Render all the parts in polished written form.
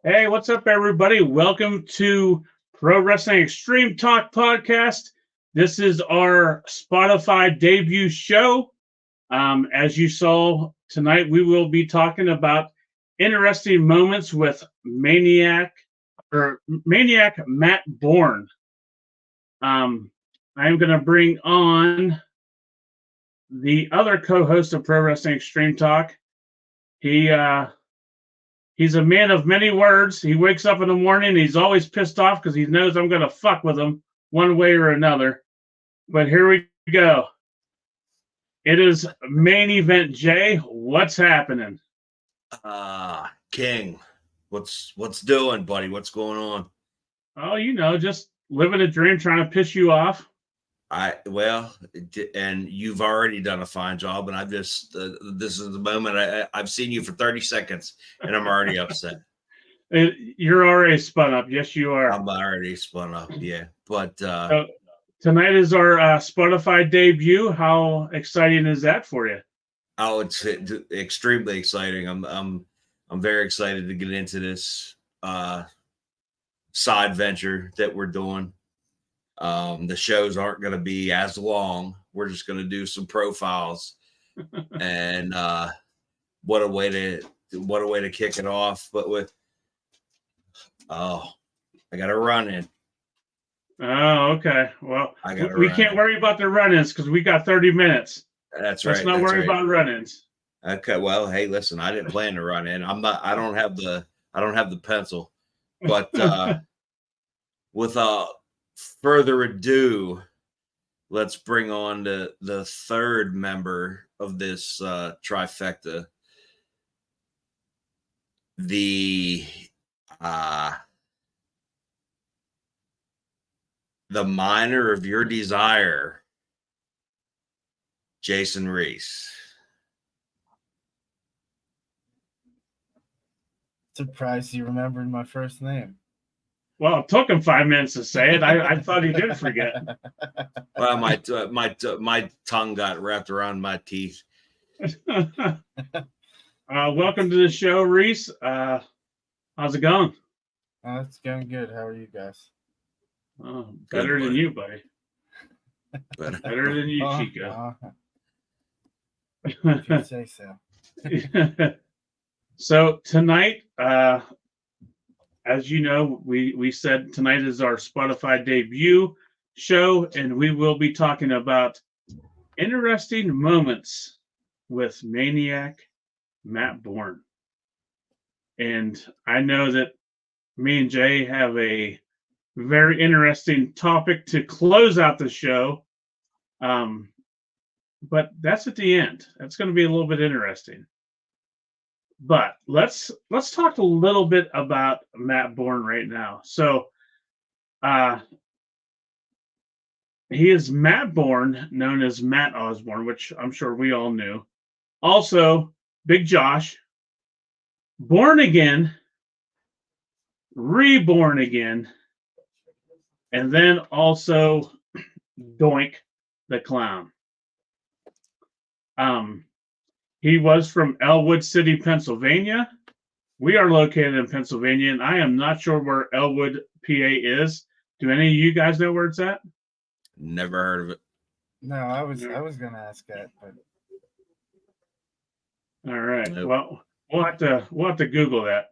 Hey, what's up, everybody? Welcome to Pro Wrestling Extreme Talk Podcast. This is our Spotify debut show. As you saw tonight, we will be talking about interesting moments with Maniac Matt Bourne. I'm going to bring on the other co-host of Pro Wrestling Extreme Talk. He's a man of many words. He wakes up in the morning. He's always pissed off because he knows I'm going to fuck with him one way or another. But here we go. It is main event, Jay. What's happening? King, what's doing, buddy? What's going on? Oh, just living a dream, trying to piss you off. And you've already done a fine job, and this is the moment. I've seen you for 30 seconds, and I'm already upset. You're already spun up. Yes, you are. I'm already spun up. Yeah, but so tonight is our Spotify debut. How exciting is that for you? Oh, it's extremely exciting. I'm very excited to get into this side venture that we're doing. The shows aren't going to be as long. We're just going to do some profiles, and what a way to kick it off. But I got to run in. Oh, okay. Well, we can't worry about the run-ins because we got 30 minutes. That's right. Let's not worry about run-ins. Okay. Well, hey, listen, I didn't plan to run in. I don't have the pencil, but without further ado, let's bring on the third member of this trifecta, the minor of your desire, Jason Reese. Surprised you remembered my first name. Well, it took him 5 minutes to say it. I thought he did forget. Well, my tongue got wrapped around my teeth. Welcome to the show, Reese. How's it going? It's going good. How are you guys? Oh, better than you, buddy. Better than you, Chico. If you say so. So tonight, as you know, we said tonight is our Spotify debut show, and we will be talking about interesting moments with Maniac Matt Bourne. And I know that me and Jay have a very interesting topic to close out the show. But that's at the end. That's going to be a little bit interesting. But let's talk a little bit about Matt Bourne right now. So he is Matt Bourne, known as Matt Osborne, which I'm sure we all knew. Also, Big Josh, Born Again, Reborn Again, and then also Doink the Clown. He was from Elwood City, Pennsylvania. We are located in Pennsylvania, and I am not sure where Elwood, PA is. Do any of you guys know where it's at? Never heard of it. No, I was going to ask that, but all right. Nope. Well, we'll have to Google that.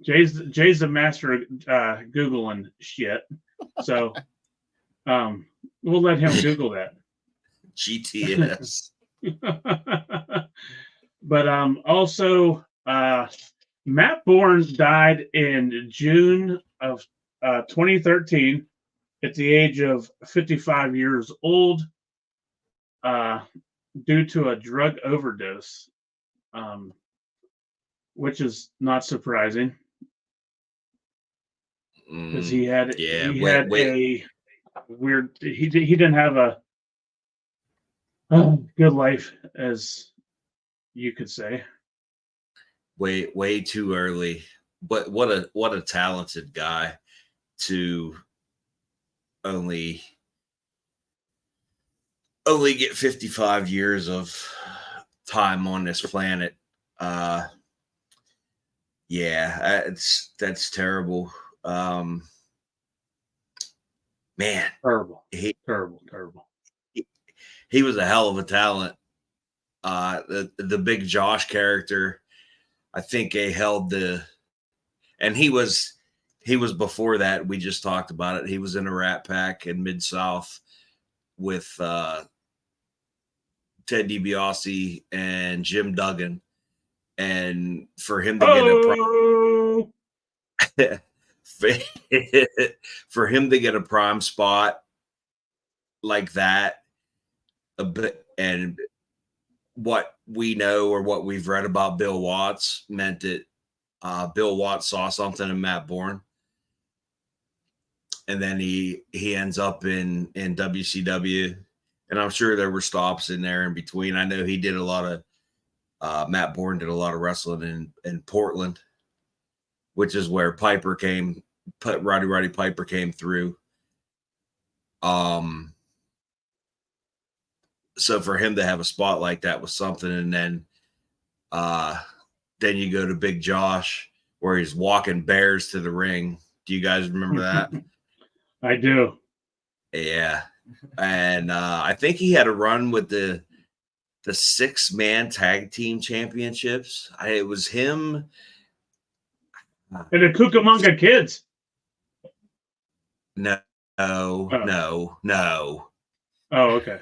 Jay's the master of Googling shit, so we'll let him Google that. GTS. But also Matt Bourne died in June of 2013 at the age of 55 years old due to a drug overdose, which is not surprising because he had a weird. He didn't have a good life, as you could say. Way too early. But what a talented guy to only get 55 years of time on this planet. Yeah, that's terrible. Man, Terrible, he terrible. he was a hell of a talent. The Big Josh character, I think they held and he was before that. We just talked about it. He was in a Rat Pack in Mid-South with Ted DiBiase and Jim Duggan, and for him to get for him to get a prime spot like that, and what we know or what we've read about Bill Watts meant that Bill Watts saw something in Matt Bourne, and then he ends up in WCW, and I'm sure there were stops in there in between. I know he did a lot of Matt Bourne did a lot of wrestling in Portland, which is where Roddy Piper came through. So for him to have a spot like that was something, and then you go to Big Josh where he's walking bears to the ring. Do you guys remember that? I do. Yeah, and I think he had a run with the 6-man tag team championships. It was him and the Cucamonga Kids. No. Oh, okay.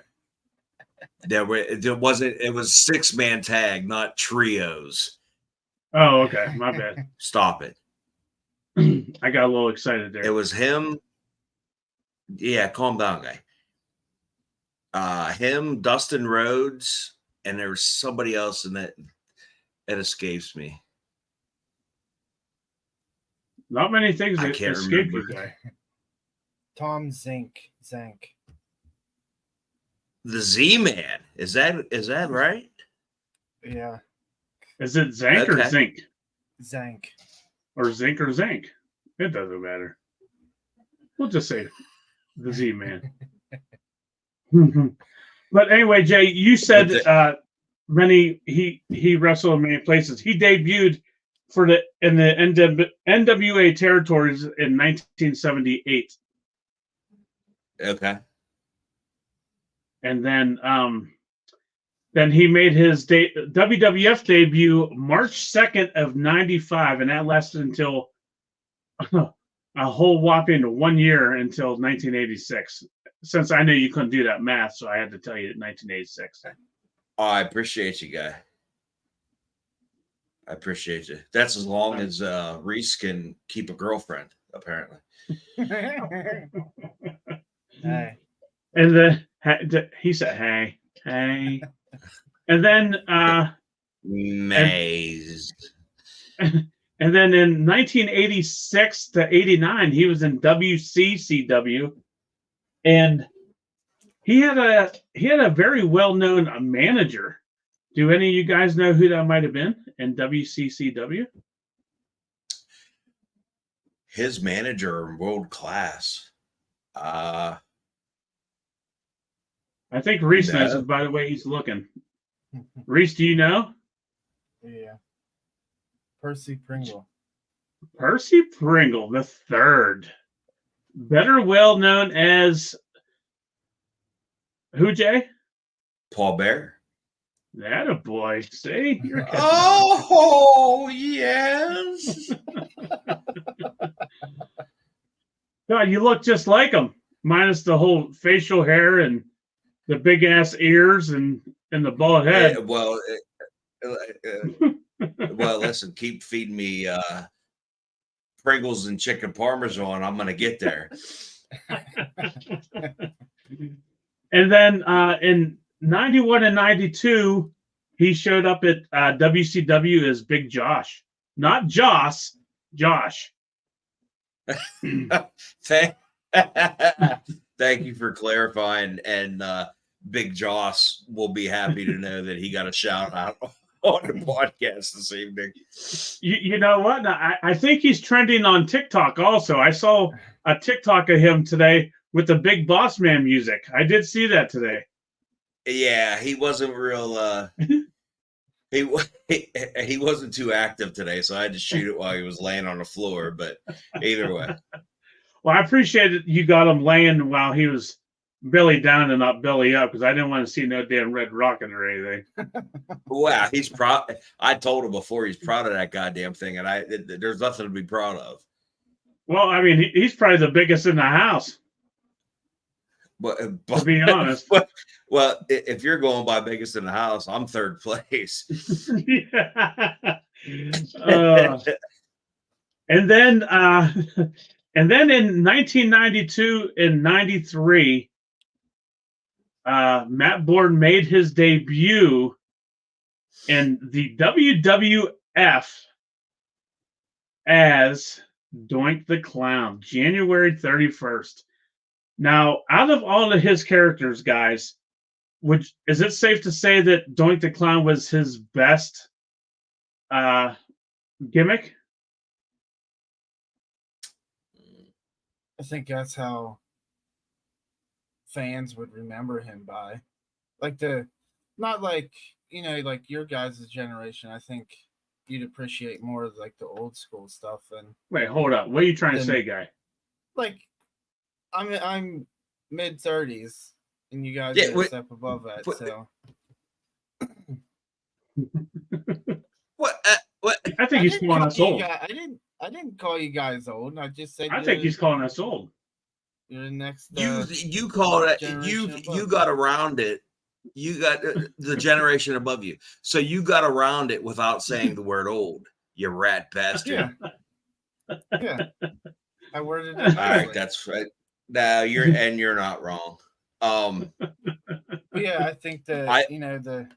There wasn't. It was 6-man tag, not trios. Oh, okay. My bad. Stop it. I got a little excited there. It was him. Yeah, calm down, guy. Him, Dustin Rhodes, and there was somebody else in that. It escapes me. Not many things I that can't escape remember. you, guy. Tom Zank. The Z-Man. Is that right? Yeah. Is it Zank or Zinc? Zank. Or Zinc or Zank? It doesn't matter. We'll just say the Z-Man. But anyway, Jay, you said he wrestled in many places. He debuted in the NWA territories in 1978. Okay. And then he made his WWF debut March 2nd of 95, and that lasted until a whole whopping 1 year until 1986. Since I knew you couldn't do that math, so I had to tell you 1986. Oh, I appreciate you, guy. I appreciate you. That's as long as Reese can keep a girlfriend, apparently. Hey. And then he said, "Hey." And then Maze. And then in 1986 to 89, he was in WCCW, and he had a very well-known manager. Do any of you guys know who that might have been in WCCW? His manager, world class. I think Reese knows it by the way he's looking. Reese, do you know? Yeah. Percy Pringle. Percy Pringle the third, better well known as who, Jay? Paul Bear. That a boy. See? Oh, yes. God, you look just like him, minus the whole facial hair and the big ass ears and the bald head. Well, listen, keep feeding me Pringles and chicken parmesan. I'm going to get there. And then in 91 and 92, he showed up at WCW as Big Josh. Not Joss, Josh. Thank you for clarifying. And Big Joss will be happy to know that he got a shout out on the podcast this evening. You know what? I think he's trending on TikTok also. I saw a TikTok of him today with the Big Boss Man music. I did see that today. Yeah, he wasn't real he wasn't too active today, so I had to shoot it while he was laying on the floor. But either way, Well, I appreciate it. You got him laying while he was belly down and not belly up, because I didn't want to see no damn red rocket or anything. wow, he's proud. I told him before he's proud of that goddamn thing, and there's nothing to be proud of. Well, I mean, he's probably the biggest in the house, But to be honest. well, if you're going by biggest in the house, I'm third place. Yeah. And then in 1992 and 93, Matt Bourne made his debut in the WWF as Doink the Clown, January 31st. Now, out of all of his characters, guys, is it safe to say that Doink the Clown was his best gimmick? I think that's how fans would remember him by. Like not like, like your guys' generation. I think you'd appreciate more of like the old school stuff and Wait, hold up. What are you trying to say, guy? like I'm mid-30s and you guys are a step above that, so What? I think he's calling us old. I didn't call you guys old. I just said I think he's calling us old. You're the next. You called it. You got around it. You got the generation above you. So you got around it without saying the word old. You rat bastard. Yeah. I worded it. All right, that's right. Now you're not wrong. Yeah, I think that the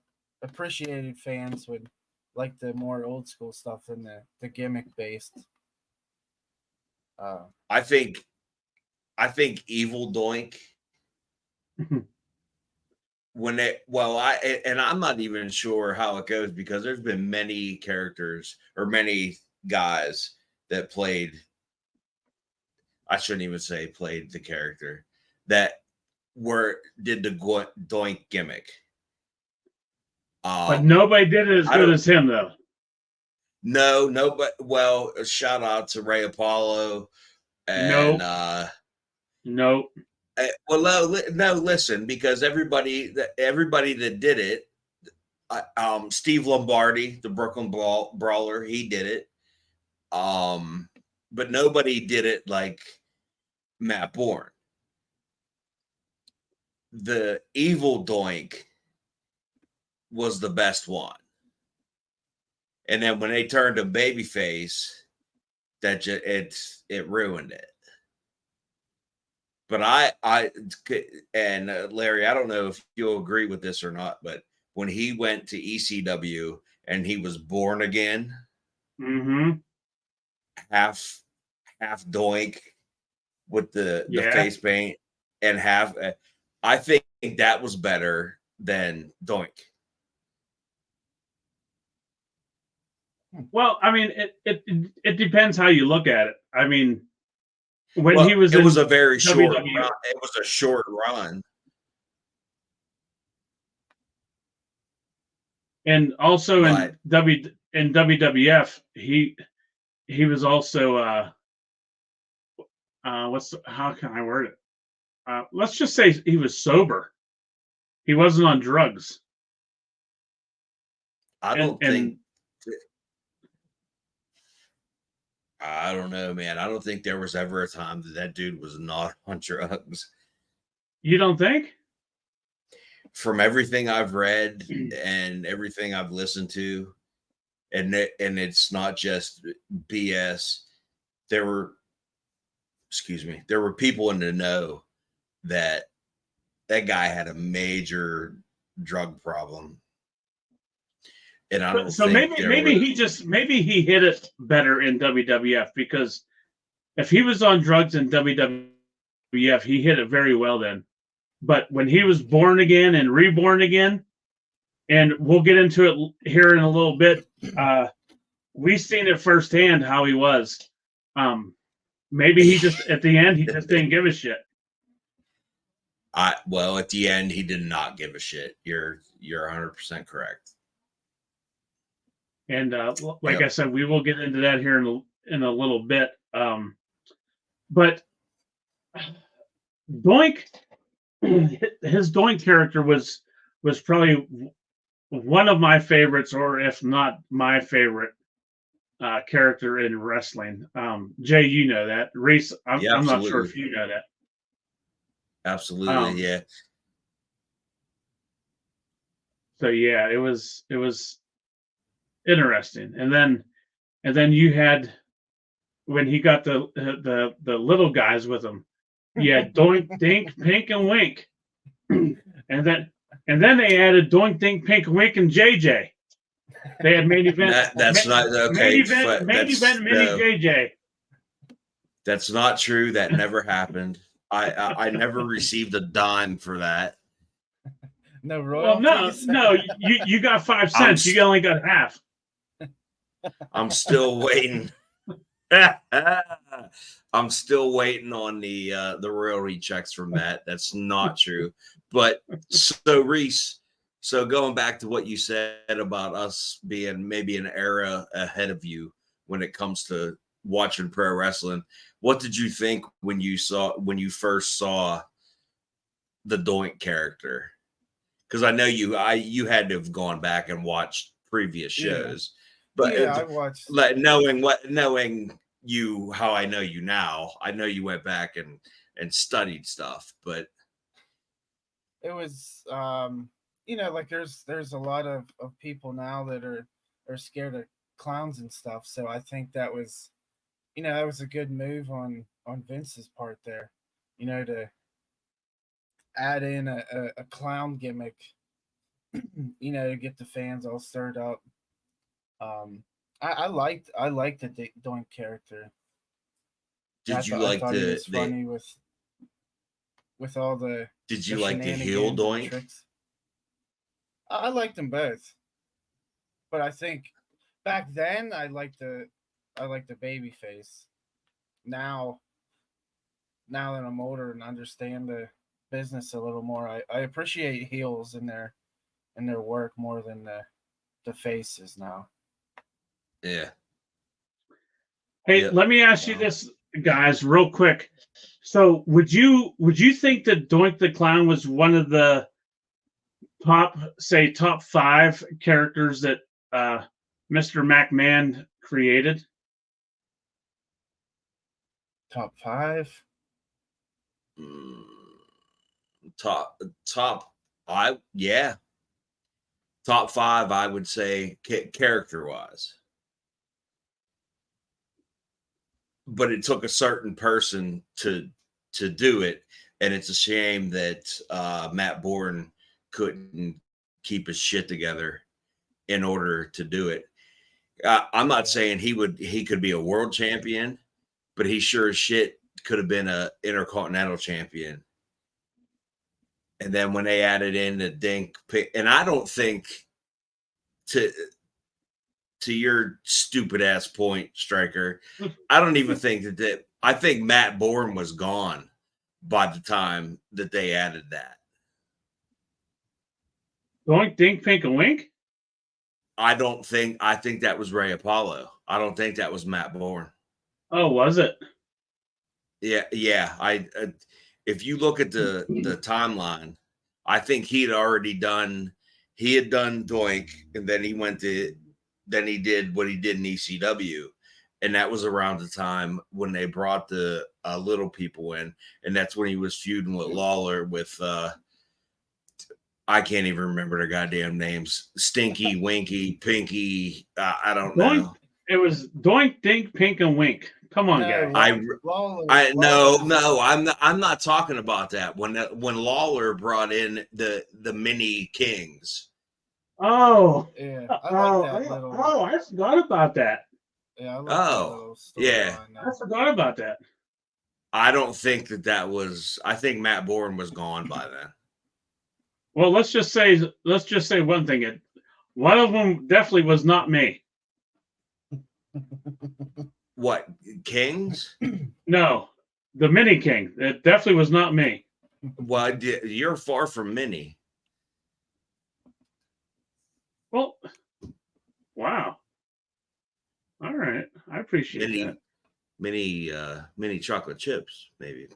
appreciated fans would like the more old school stuff than the gimmick based. I think Evil Doink I'm not even sure how it goes, because there's been many characters or many guys that played. I shouldn't even say played the character that did the Doink gimmick. But nobody did it as good as him, though. No, but shout out to Ray Apollo. And nope. Well, no, listen, because everybody that did it, Steve Lombardi, the Brooklyn Brawler, he did it. But nobody did it like Matt Bourne. The Evil Doink was the best one. And then when they turned to babyface, it ruined it. But Larry, I don't know if you'll agree with this or not, but when he went to ECW and he was born again, half Doink with the face paint and half, I think that was better than Doink. Well, I mean, it depends how you look at it. I mean, it was a very short run. It was a short run. And also in WWF, he was also how can I word it? Let's just say he was sober. He wasn't on drugs. I don't know, man. I don't think there was ever a time that dude was not on drugs. You don't think? From everything I've read and everything I've listened to, and it's not just BS. There were people in the know that guy had a major drug problem. And I don't maybe he hit it better in WWF, because if he was on drugs in WWF, he hit it very well then. But when he was born again and reborn again, and we'll get into it here in a little bit, we've seen it firsthand how he was. Maybe he just at the end he just didn't give a shit. At the end he did not give a shit. You're 100% correct. And like I said, we will get into that here in a little bit. But Doink, his Doink character was probably one of my favorites, or if not my favorite character in wrestling. Jay, you know that. Reese, I'm not sure if you know that. Absolutely, yeah. So yeah, it was interesting. And then you had, when he got the little guys with him, you had Doink, Dink, Pink, and Wink. And then they added Doink, Dink, Pink, Wink, and JJ. They had main event. That's not okay. Main event, mini JJ. That's not true. That never happened. I never received a dime for that. No royalties. Well, no. You got 5 cents. You only got half. I'm still waiting. I'm still waiting on the royalty checks from that. That's not true. But so Reese, so going back to what you said about us being maybe an era ahead of you when it comes to watching pro wrestling, what did you think when you first saw the Doink character? Because I know you had to have gone back and watched previous shows, but I watched. Like knowing you how I know you now, I know you went back and studied stuff, but it was like there's a lot of people now that are scared of clowns and stuff. So I think that was that was a good move on Vince's part there, to add in a clown gimmick, to get the fans all stirred up. I liked the Doink character. Did you like the funny with all the? Did you like the heel Doink? I liked them both, but I think back then I liked the baby face. Now that I'm older and understand the business a little more, I appreciate heels in their work more than the faces now. Yeah. Hey, let me ask you this, guys, real quick. So would you think that Doink the Clown was one of the top 5 characters that Mr. McMahon created? Top 5? Top Top 5, I would say, character-wise. But it took a certain person to do it, and it's a shame that Matt Bourne couldn't keep his shit together in order to do it. I'm not saying he could be a world champion, but he sure as shit could have been a intercontinental champion. And then when they added in the Dink, and I don't think, to your stupid ass point, Striker, I don't even think that I think Matt Bourne was gone by the time that they added that. Doink, Dink, Pink, and Wink? I think that was Ray Apollo. I don't think that was Matt Bourne. Oh, was it? Yeah. If you look at the timeline, I think he had done Doink, and then he did what he did in ECW, and that was around the time when they brought the little people in, and that's when he was feuding with Lawler with I can't even remember the goddamn names. Stinky, Winky, Pinky. I don't know. It was Doink, Dink, Pink, and Wink. Come on, guys. I'm not talking about that. When Lawler brought in the mini kings. Oh, yeah. I forgot about that. Yeah. I forgot about that. I don't think that was. I think Matt Bourne was gone by then. Well, let's just say one thing. One of them definitely was not me. What, kings? No, the mini king. It definitely was not me. Well, you're far from mini. Well, wow. All right. I appreciate that. Mini chocolate chips, maybe.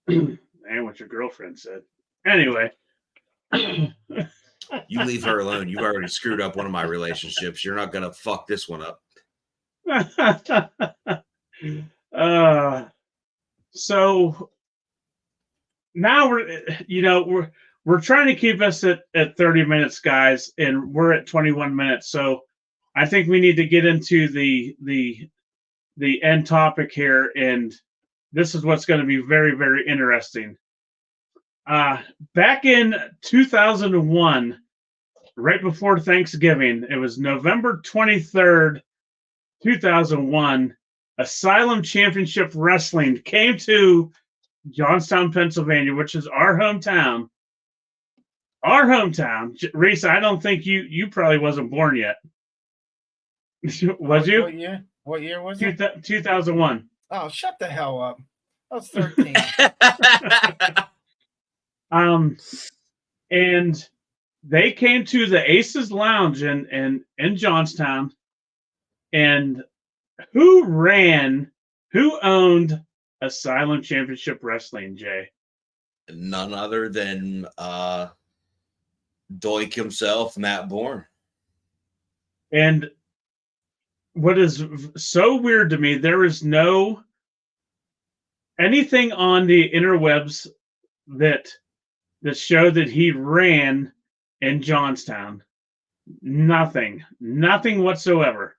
And what your girlfriend said. Anyway. You leave her alone. You've already screwed up one of my relationships. You're not gonna fuck this one up. So now we're trying to keep us at 30 minutes, guys, and we're at 21 minutes. So I think we need to get into the end topic here, and this is what's going to be very, very interesting. Back in 2001, right before Thanksgiving, it was November 23rd, 2001, Asylum Championship Wrestling came to Johnstown, Pennsylvania, which is our hometown. Our hometown. Reese, I don't think you probably wasn't born yet. Was you? What year? What year was it? 2001. Oh, shut the hell up. I was 13. And they came to the Aces Lounge in Johnstown, and who owned Asylum Championship Wrestling, Jay? None other than Doink himself, Matt Bourne. And what is so weird to me, there is no anything on the interwebs that showed that he ran in Johnstown. Nothing whatsoever.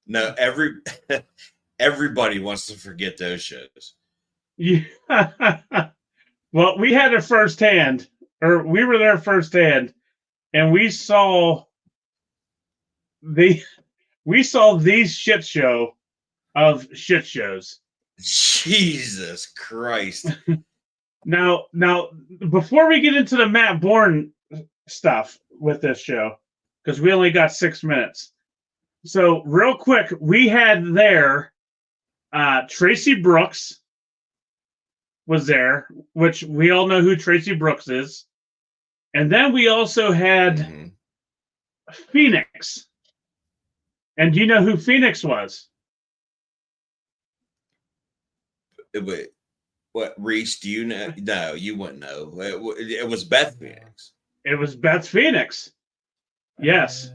No, everybody wants to forget those shows. Yeah. Well, we had it firsthand, or we were there firsthand, and we saw these shit show of shit shows. Jesus Christ. Now, before we get into the Matt Bourne stuff with this show, because we only got 6 minutes. So real quick, we had there Tracy Brooks was there, which we all know who Tracy Brooks is. And then we also had Phoenix. And do you know who Phoenix was? Wait, what, Reese, do you know? No, you wouldn't know. It was Beth Phoenix. It was Beth Phoenix. Yes.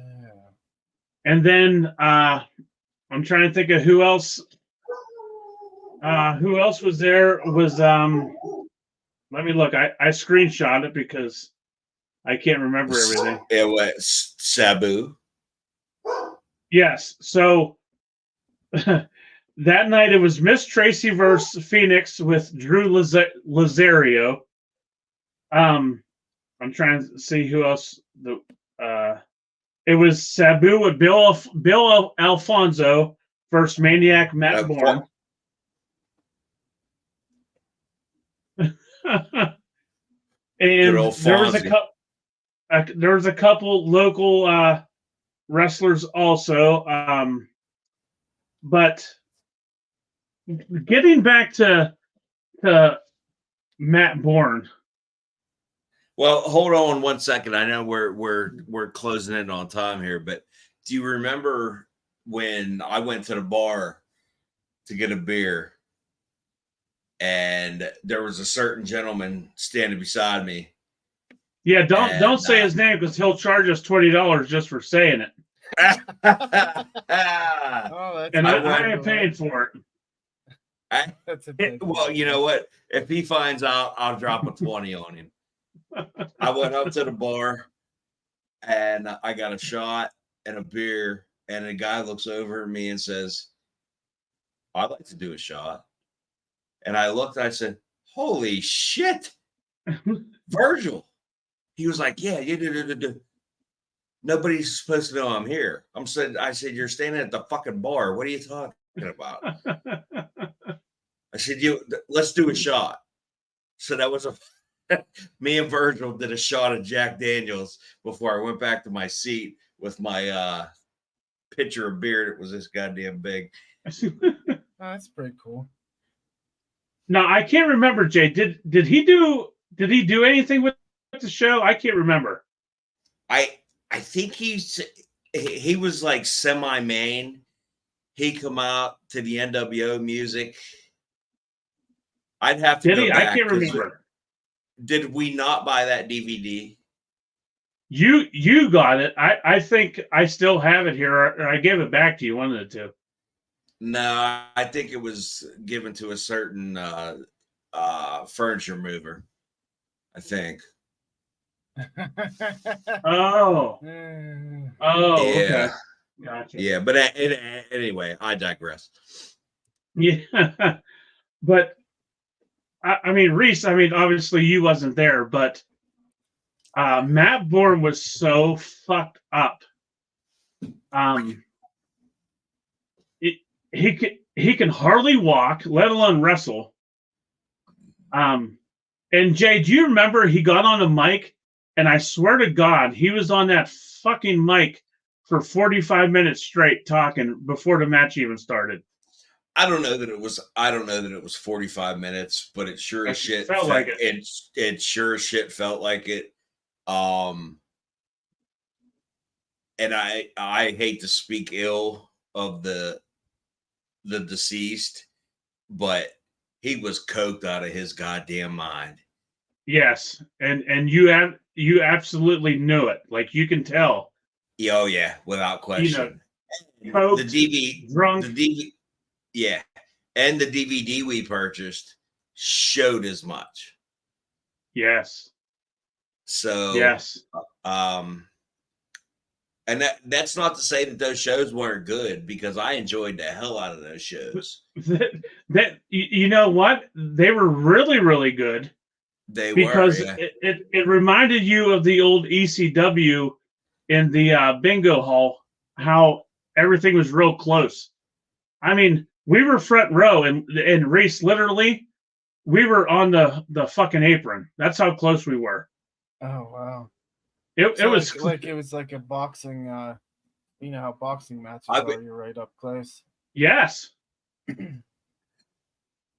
And then I'm trying to think of who else. Who else was there? Was let me look. I screenshot it because I can't remember everything. It was Sabu. Yes. So that night it was Miss Tracy versus Phoenix with Drew Lazario. I'm trying to see who else. It was Sabu with Bill Alfonso versus Maniac Matt Bourne. And there was a couple local wrestlers also. But getting back to Matt Bourne. Well, hold on 1 second. I know we're closing in on time here, but do you remember when I went to the bar to get a beer and there was a certain gentleman standing beside me? Yeah, don't say his name because he'll charge us $20 just for saying it. And I ain't paying for it. Well, you know what? If he finds out, I'll drop a 20 on him. I went up to the bar and I got a shot and a beer, and a guy looks over at me and says, "I'd like to do a shot." And I looked, I said, "Holy shit, Virgil." He was like, "Yeah, nobody's supposed to know I'm here." I said, "You're standing at the fucking bar. What are you talking about?" I said, "Let's do a shot." So that was me and Virgil did a shot of Jack Daniels before I went back to my seat with my pitcher of beer that was this goddamn big. That's pretty cool. Now I can't remember, Jay. Did he do anything with the show? I can't remember. I I think he was like semi-main. He come out to the NWO music. I'd have to Did go he? I back can't because remember. did we not buy that DVD? You got it. I think I still have it here, or I gave it back to you, one of the two. No, I think it was given to a certain furniture mover. I think. Oh, okay, Yeah, gotcha. yeah. But anyway, I digress. Yeah, but I mean, Reese. I mean, obviously you wasn't there, but Matt Bourne was so fucked up. It, he can hardly walk, let alone wrestle. And Jay, do you remember he got on a mic, and I swear to God, he was on that fucking mic for 45 minutes straight talking before the match even started. I don't know that it was 45 minutes, but it sure as shit Felt like it. It sure as shit felt like it. And I hate to speak ill of the deceased, but he was coked out of his goddamn mind. Yes, and you absolutely knew it. Like you can tell. Oh yeah, without question. Coked, the drunk. yeah, and the DVD we purchased showed as much. Yes. So yes, and that's not to say that those shows weren't good, because I enjoyed the hell out of those shows. that you know what? They were really, really good. They because were, yeah. it reminded you of the old ECW in the bingo hall, how everything was real close. I mean, we were front row, and Reese, literally, we were on the fucking apron. That's how close we were. Oh wow! It was like it was like a boxing. You know how boxing matches are. You're right up close. Yes.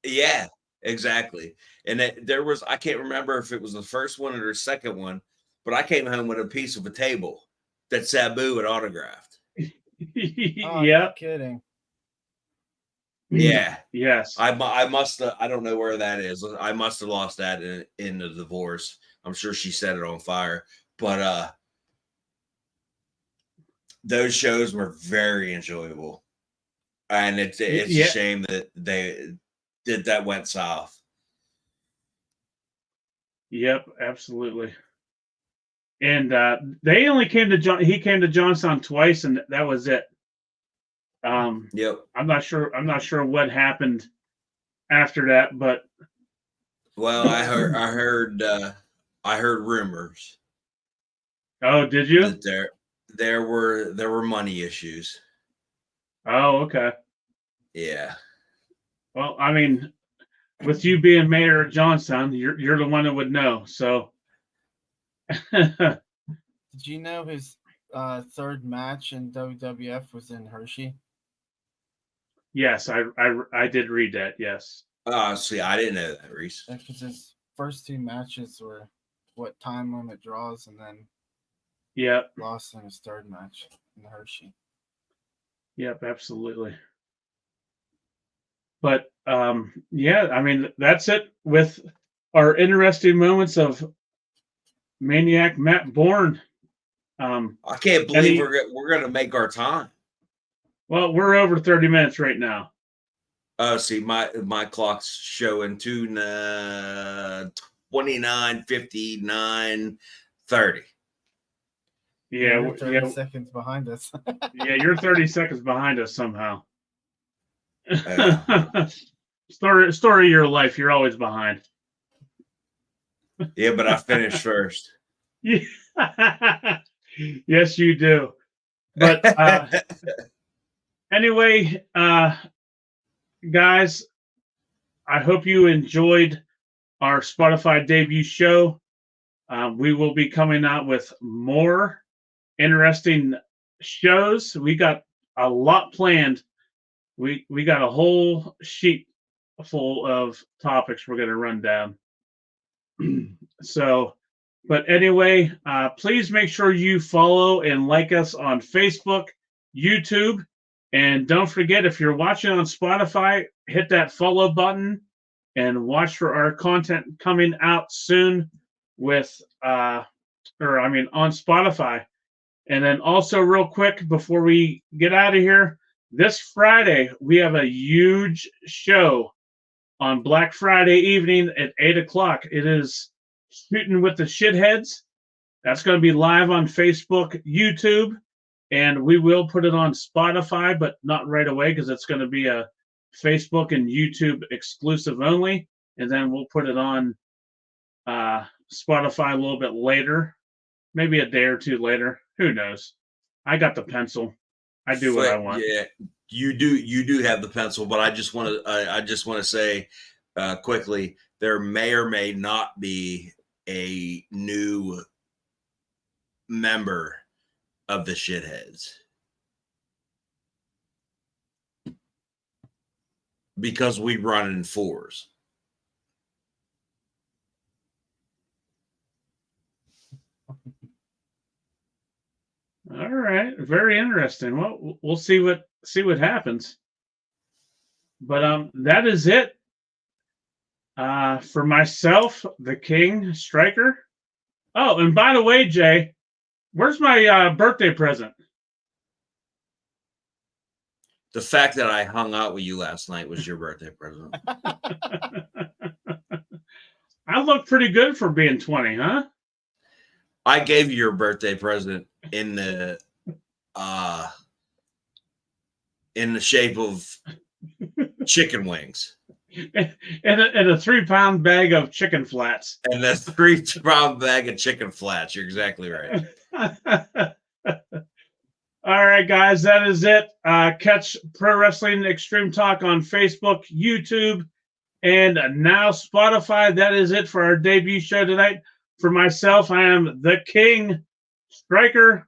Yeah, exactly. And there was, I can't remember if it was the first one or the second one, but I came home with a piece of a table that Sabu had autographed. Oh, yeah. no kidding. Yeah. Yes. I must have, I don't know where that is. I must have lost that in the divorce. I'm sure she set it on fire. But those shows were very enjoyable. And it's a shame that that went south. Yep, absolutely. And they only came to John. He came to Johnstown twice, and that was it. Yep. I'm not sure what happened after that, but well, I heard rumors. Oh, did you? That there were money issues. Oh, okay. Yeah. Well, I mean, with you being mayor of Johnstown, you're the one that would know. So, did you know his third match in WWF was in Hershey? Yes, I did read that. Yes. See, I didn't know that, Reese. Because his first two matches were what time limit draws, and then lost in his third match in Hershey. Yep, absolutely. But yeah, I mean, that's it with our interesting moments of Maniac Matt Bourne. I can't believe we're going to make our time. Well, we're over 30 minutes right now. Oh, see, my clock's showing 29, 59, 30. Yeah, you're 30 seconds behind us. Yeah, you're 30 seconds behind us somehow. Story of your life. You're always behind. Yeah, but I finished first. Yeah. Yes, you do. But anyway, guys, I hope you enjoyed our Spotify debut show. We will be coming out with more interesting shows. We got a lot planned. We got a whole sheet full of topics we're going to run down. So But anyway, please make sure you follow and like us on Facebook, YouTube, and don't forget, if you're watching on Spotify, hit that follow button and watch for our content coming out soon with, on Spotify. And then also real quick, before we get out of here, this Friday, we have a huge show on Black Friday evening at 8 o'clock. It is Shooting with the Shitheads. That's going to be live on Facebook, YouTube, and we will put it on Spotify, but not right away because it's going to be a Facebook and YouTube exclusive only. And then we'll put it on Spotify a little bit later, maybe a day or two later. Who knows? I got the pencil. I do what I want. Yeah, you do have the pencil, but I just want to say quickly, there may or may not be a new member of the Shitheads, because we run in fours. All right, very interesting. Well, we'll see what happens. But that is it. For myself, the King Striker. Oh, and by the way, Jay, where's my birthday present? The fact that I hung out with you last night was your birthday present. I look pretty good for being 20, huh? I gave you your birthday present in the shape of chicken wings. And a 3-pound bag of chicken flats. And a 3-pound bag of chicken flats. You're exactly right. All right, guys, that is it. Catch Pro Wrestling Extreme Talk on Facebook, YouTube, and now Spotify. That is it for our debut show tonight. For myself, I am the King Striker.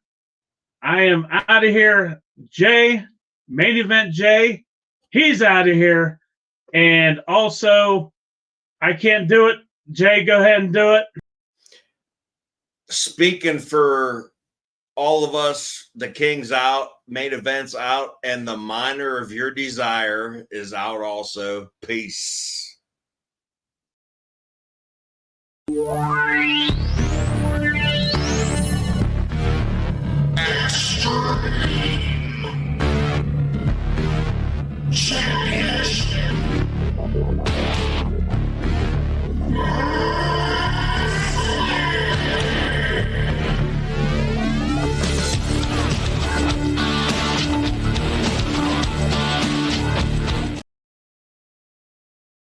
I am out of here. Jay, Main Event Jay, he's out of here. And also, I can't do it. Jay, go ahead and do it. Speaking for all of us, the King's out, Main Event's out, and the Minor of Your Desire is out also. Peace. Extreme Championship.